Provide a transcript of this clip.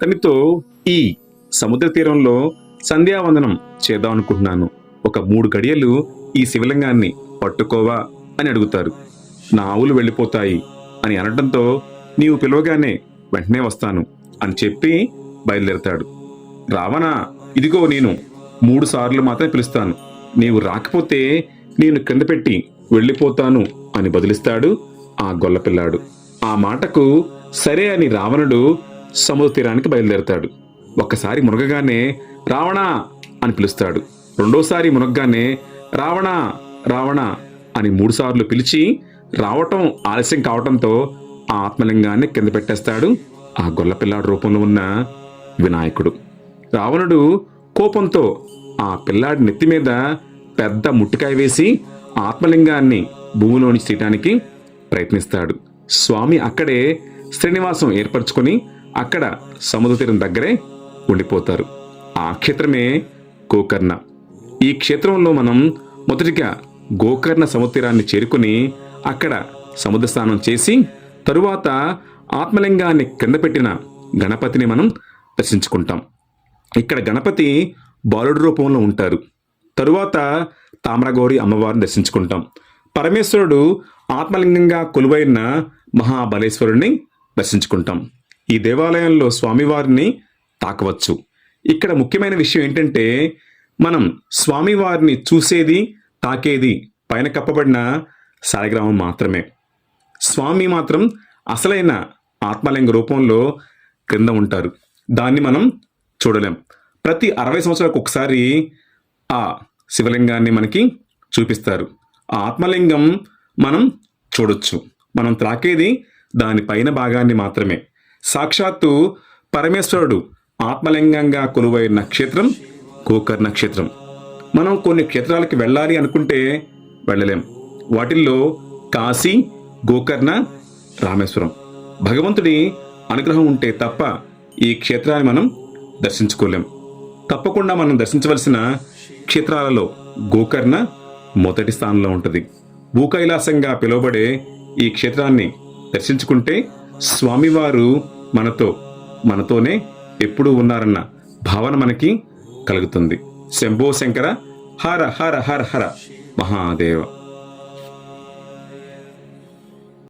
అతనితో ఈ సముద్ర తీరంలో సంధ్యావందనం చేద్దాం అనుకుంటున్నాను. ఒక 3 గడియలు ఈ శివలింగాన్ని పట్టుకోవా అని అడుగుతారు. నా ఆవులు వెళ్ళిపోతాయి అని అనడంతో నీవు పిలవగానే వెంటనే వస్తాను అని చెప్పి బయలుదేరతాడు. రావణ, ఇదిగో నేను 3 సార్లు మాత్రమే పిలుస్తాను, నీవు రాకపోతే నేను కింద పెట్టి వెళ్ళిపోతాను అని బదులిస్తాడు ఆ గొల్లపిల్లాడు. ఆ మాటకు సరే అని రావణుడు సముద్ర తీరానికి బయలుదేరతాడు. ఒక్కసారి మునగగానే రావణ అని పిలుస్తాడు. రెండోసారి మునగగానే రావణ రావణ అని 3 సార్లు పిలిచి రావటం ఆలస్యం కావటంతో ఆ ఆత్మలింగాన్ని కింద పెట్టేస్తాడు ఆ గొల్లపిల్లాడు రూపంలో ఉన్న వినాయకుడు. రావణుడు కోపంతో ఆ పిల్లాడి నెత్తి మీద పెద్ద ముట్టికాయ వేసి ఆత్మలింగాన్ని భూమిలోంచి తీయటానికి ప్రయత్నిస్తాడు. స్వామి అక్కడే శ్రీనివాసం ఏర్పరచుకొని అక్కడ సముద్ర తీరం దగ్గరే ఉండిపోతారు. ఆ క్షేత్రమే గోకర్ణ. ఈ క్షేత్రంలో మనం మొదటిగా గోకర్ణ సముద్ర తీరాన్ని చేరుకుని అక్కడ సముద్ర స్నానం చేసి తరువాత ఆత్మలింగాన్ని కింద పెట్టిన గణపతిని మనం దర్శించుకుంటాం. ఇక్కడ గణపతి బాలుడు రూపంలో ఉంటారు. తరువాత తామ్రగౌరి అమ్మవారిని దర్శించుకుంటాం. పరమేశ్వరుడు ఆత్మలింగంగా కొలువైన మహాబలేశ్వరుణ్ణి దర్శించుకుంటాం. ఈ దేవాలయంలో స్వామివారిని తాకవచ్చు. ఇక్కడ ముఖ్యమైన విషయం ఏంటంటే మనం స్వామివారిని చూసేది తాకేది పైన కప్పబడిన సాలిగ్రామం మాత్రమే. స్వామి మాత్రం అసలైన ఆత్మలింగ రూపంలో క్రింద ఉంటారు. దాన్ని మనం చూడలేం. ప్రతి 60 సంవత్సరాలకు ఒకసారి ఆ శివలింగాన్ని మనకి చూపిస్తారు. ఆ ఆత్మలింగం మనం చూడొచ్చు. మనం త్రాకేది దాని పైన భాగాన్ని మాత్రమే. సాక్షాత్తు పరమేశ్వరుడు ఆత్మలింగంగా కొలువైన క్షేత్రం గోకర్ణ క్షేత్రం. మనం కొన్ని క్షేత్రాలకి వెళ్ళాలి అనుకుంటే వెళ్ళలేం. వాటిల్లో కాశీ, గోకర్ణ, రామేశ్వరం. భగవంతుడి అనుగ్రహం ఉంటే తప్ప ఈ క్షేత్రాన్ని మనం దర్శించుకోలేం. తప్పకుండా మనం దర్శించవలసిన క్షేత్రాలలో గోకర్ణ మొదటి స్థానంలో ఉంటుంది. భూకైలాసంగా పిలువబడే ఈ క్షేత్రాన్ని దర్శించుకుంటే స్వామివారు మనతోనే ఎప్పుడూ ఉన్నారన్న భావన మనకి కలుగుతుంది. శంభో శంకర, హర హర హర హర మహాదేవ.